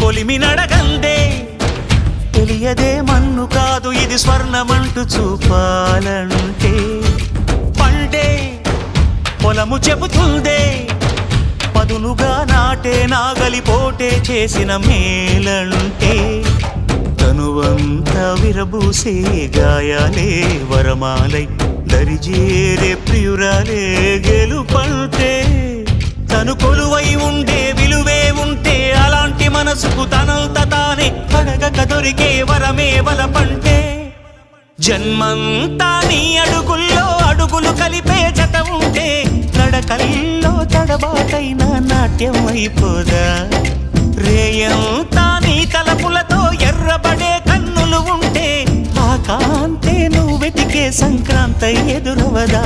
కొలిమి నడగందే తెలియదే మన్ను కాదు ఇది స్వర్ణమంటూ చూపాలంటే పండే పొలము చెబుతుందే పదునుగా నాటే నాగలిపోటే చేసిన మేలంటే తనువంతా విరబూసే గాయాలే వరమాలై దరిజేరే ప్రియురాలే గెలుపంటే తను కొలువై ఉండే విలువే ఉంటే అలాంటి మనసుకు తనంత తానే అడగక దొరికే వరమే వలపంటే జన్మంతా నీ అడుగుల్లో అడుగులు కలిపే జత ఉంటే నడకల్లో తడబాటైన నాట్యం అయిపోదా రేయంతా నీ తలపులతో ఎర్రబడే కన్నులు ఉంటే ఆ కాంతే నువ్వు వెతికే సంక్రాంతి ఎదురవదా